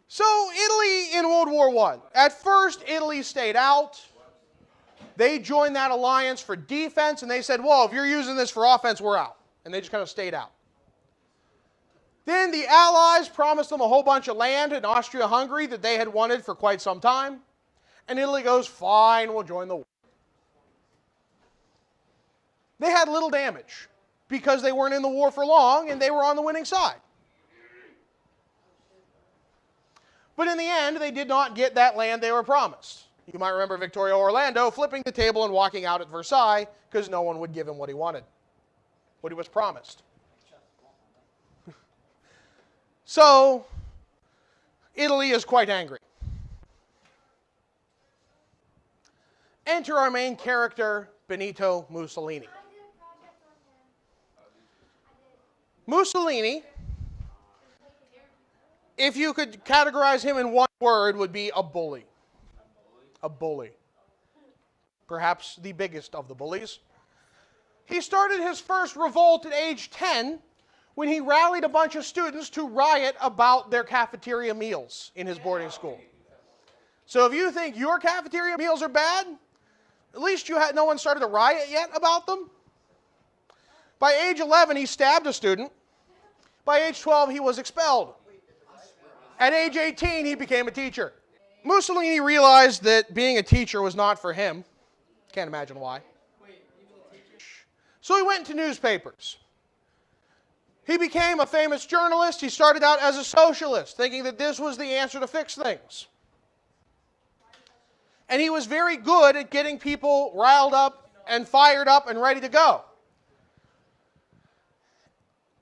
So Italy in World War I. At first, Italy stayed out. They joined that alliance for defense, and they said, well, if you're using this for offense, we're out. And they just kind of stayed out. Then the Allies promised them a whole bunch of land in Austria-Hungary that they had wanted for quite some time. And Italy goes, fine, we'll join the war. They had little damage because they weren't in the war for long and they were on the winning side. But in the end, they did not get that land they were promised. You might remember Victorio Orlando flipping the table and walking out at Versailles because no one would give him what he wanted, what he was promised. So, Italy is quite angry. Enter our main character, Benito Mussolini. Mussolini, if you could categorize him in one word, would be a bully. A bully. Perhaps the biggest of the bullies. He started his first revolt at age 10 when he rallied a bunch of students to riot about their cafeteria meals in his boarding school. So if you think your cafeteria meals are bad, at least no one started a riot yet about them. By age 11, he stabbed a student. By age 12, he was expelled. At age 18, he became a teacher. Mussolini realized that being a teacher was not for him. Can't imagine why. So he went to newspapers. He became a famous journalist. He started out as a socialist, thinking that this was the answer to fix things. And he was very good at getting people riled up and fired up and ready to go.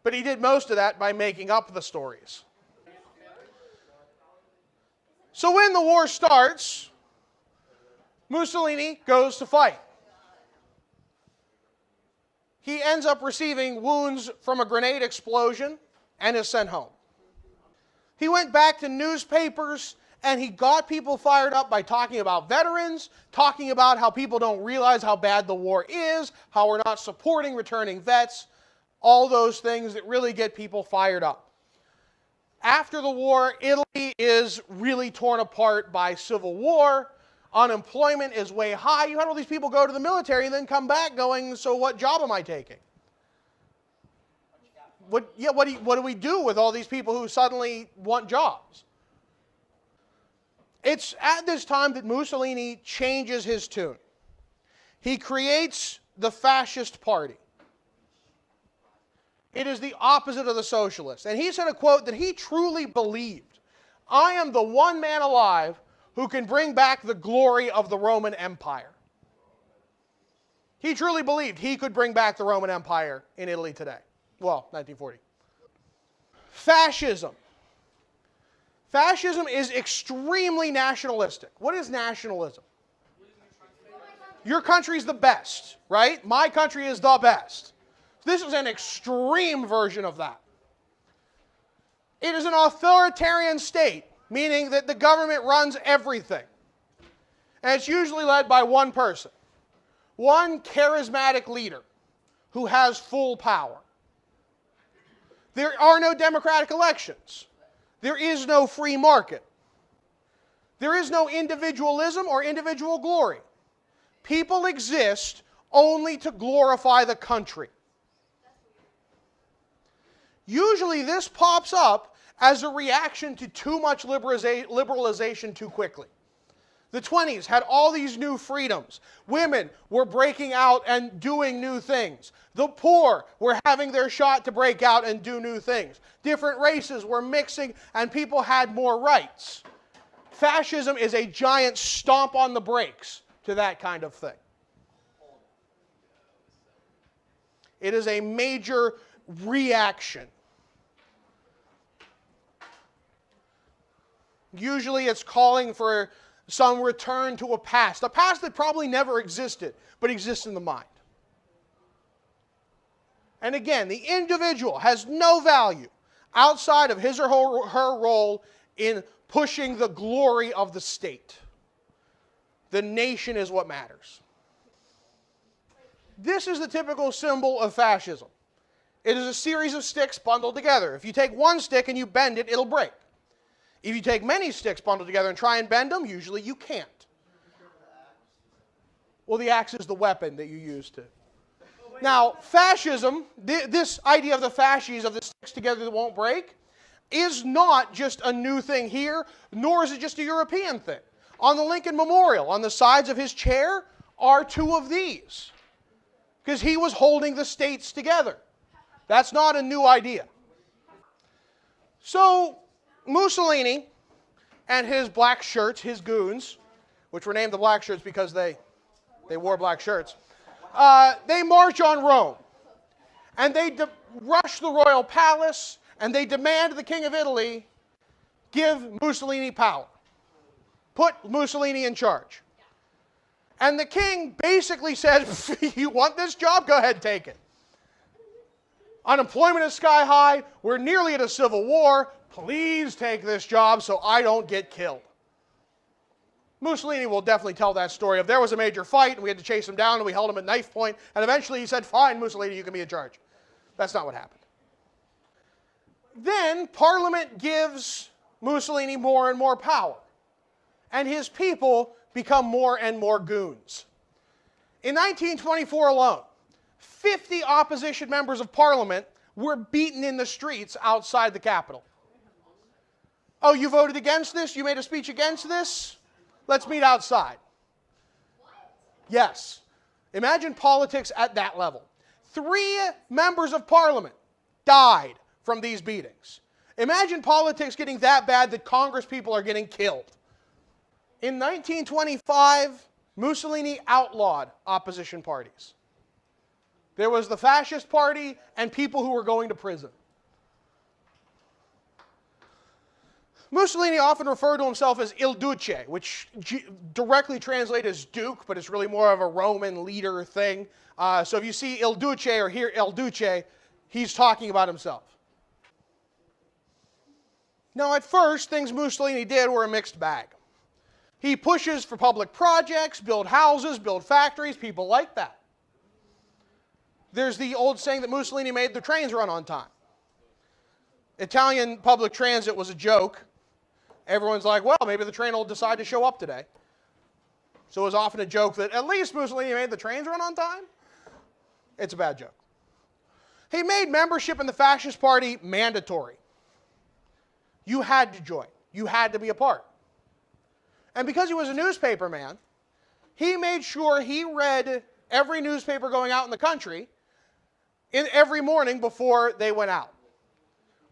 But he did most of that by making up the stories. So when the war starts, Mussolini goes to fight. He ends up receiving wounds from a grenade explosion and is sent home. He went back to newspapers and he got people fired up by talking about veterans, talking about how people don't realize how bad the war is, how we're not supporting returning vets, all those things that really get people fired up. After the war, Italy is really torn apart by civil war. Unemployment is way high. You had all these people go to the military and then come back going, so what job am I taking? What do we do with all these people who suddenly want jobs? It's at this time that Mussolini changes his tune. He creates the Fascist Party. It is the opposite of the socialists. And he said a quote that he truly believed. I am the one man alive who can bring back the glory of the Roman Empire. He truly believed he could bring back the Roman Empire in Italy today. Well, 1940. Fascism. Fascism is extremely nationalistic. What is nationalism? Your country's the best, right? My country is the best. This is an extreme version of that. It is an authoritarian state, meaning that the government runs everything. And it's usually led by one person, one charismatic leader who has full power. There are no democratic elections. There is no free market. There is no individualism or individual glory. People exist only to glorify the country. Usually this pops up as a reaction to too much liberalization too quickly. The 20s had all these new freedoms. Women were breaking out and doing new things. The poor were having their shot to break out and do new things. Different races were mixing and people had more rights. Fascism is a giant stomp on the brakes to that kind of thing. It is a major reaction. Usually it's calling for some return to a past that probably never existed, but exists in the mind. And again, the individual has no value outside of his or her role in pushing the glory of the state. The nation is what matters. This is the typical symbol of fascism. It is a series of sticks bundled together. If you take one stick and you bend it, it'll break. If you take many sticks bundled together and try and bend them, usually you can't. Well, the axe is the weapon that you use to. Now, fascism, this idea of the fasces, of the sticks together that won't break, is not just a new thing here, nor is it just a European thing. On the Lincoln Memorial, on the sides of his chair, are two of these. Because he was holding the states together. That's not a new idea. So, Mussolini and his black shirts, his goons, which were named the black shirts because they wore black shirts, they march on Rome. And they rush the royal palace, and they demand the King of Italy give Mussolini power. Put Mussolini in charge. And the king basically said, you want this job? Go ahead, take it. Unemployment is sky high. We're nearly at a civil war. Please take this job so I don't get killed. Mussolini will definitely tell that story of there was a major fight and we had to chase him down and we held him at knife point and eventually he said, fine, Mussolini, you can be in charge. That's not what happened. Then Parliament gives Mussolini more and more power. And his people become more and more goons. In 1924 alone, 50 opposition members of Parliament were beaten in the streets outside the Capitol. Oh, you voted against this? You made a speech against this? Let's meet outside. Yes. Imagine politics at that level. 3 members of Parliament died from these beatings. Imagine politics getting that bad that Congress people are getting killed. In 1925, Mussolini outlawed opposition parties. There was the Fascist Party and people who were going to prison. Mussolini often referred to himself as Il Duce, which directly translates as Duke, but it's really more of a Roman leader thing. So if you see Il Duce or hear Il Duce, he's talking about himself. Now, at first, things Mussolini did were a mixed bag. He pushes for public projects, build houses, build factories. People like that. There's the old saying that Mussolini made the trains run on time. Italian public transit was a joke. Everyone's like, well, maybe the train will decide to show up today. So it was often a joke that at least Mussolini made the trains run on time. It's a bad joke. He made membership in the Fascist Party mandatory. You had to join. You had to be a part. And because he was a newspaper man, he made sure he read every newspaper going out in the country every morning before they went out,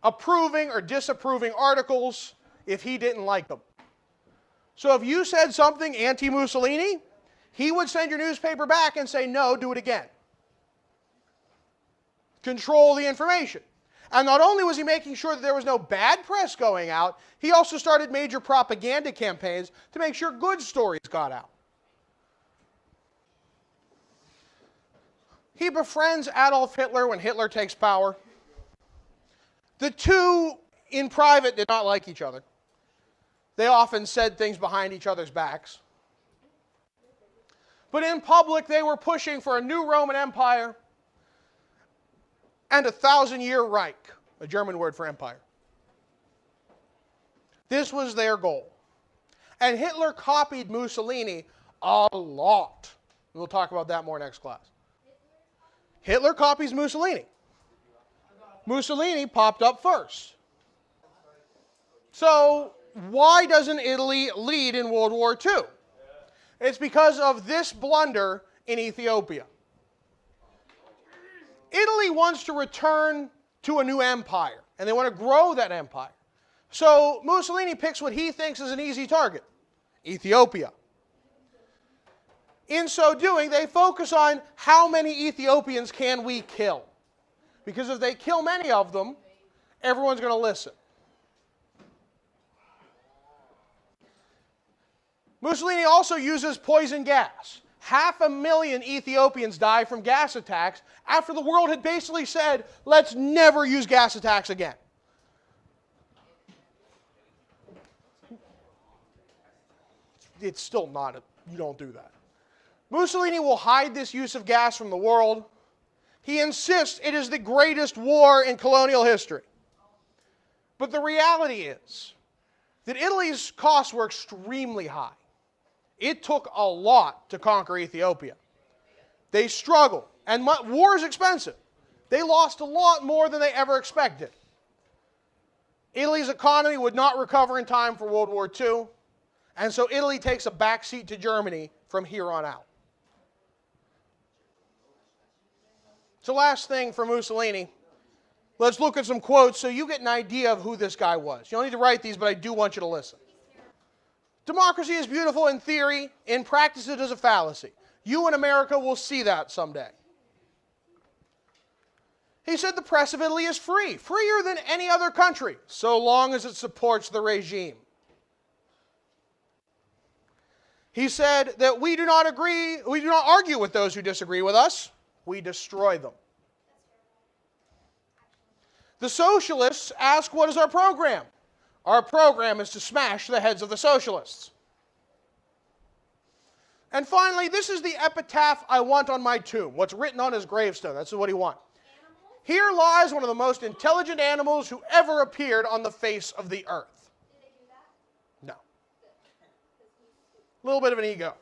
approving or disapproving articles if he didn't like them. So if you said something anti-Mussolini, he would send your newspaper back and say, no, do it again. Control the information. And not only was he making sure that there was no bad press going out, he also started major propaganda campaigns to make sure good stories got out. He befriends Adolf Hitler when Hitler takes power. The two in private did not like each other. They often said things behind each other's backs. But in public, they were pushing for a new Roman Empire and a 1,000-year Reich, a German word for empire. This was their goal. And Hitler copied Mussolini a lot. We'll talk about that more next class. Hitler copies Mussolini. Mussolini popped up first. So why doesn't Italy lead in World War II? It's because of this blunder in Ethiopia. Italy wants to return to a new empire, and they want to grow that empire. So Mussolini picks what he thinks is an easy target, Ethiopia. In so doing, they focus on how many Ethiopians can we kill. Because if they kill many of them, everyone's going to listen. Mussolini also uses poison gas. 500,000 Ethiopians die from gas attacks after the world had basically said, let's never use gas attacks again. It's still not, you don't do that. Mussolini will hide this use of gas from the world. He insists it is the greatest war in colonial history. But the reality is, that Italy's costs were extremely high. It took a lot to conquer Ethiopia. They struggled, and war is expensive. They lost a lot more than they ever expected. Italy's economy would not recover in time for World War II, and so Italy takes a backseat to Germany from here on out. So last thing for Mussolini, let's look at some quotes so you get an idea of who this guy was. You don't need to write these, but I do want you to listen. Democracy is beautiful in theory. In practice, it is a fallacy. You in America will see that someday. He said the press of Italy is free, freer than any other country, so long as it supports the regime. He said that we do not argue with those who disagree with us, we destroy them. The socialists ask, what is our program? Our program is to smash the heads of the socialists. And finally, this is the epitaph I want on my tomb. What's written on his gravestone. That's what he wants. Here lies one of the most intelligent animals who ever appeared on the face of the earth. No. A little bit of an ego.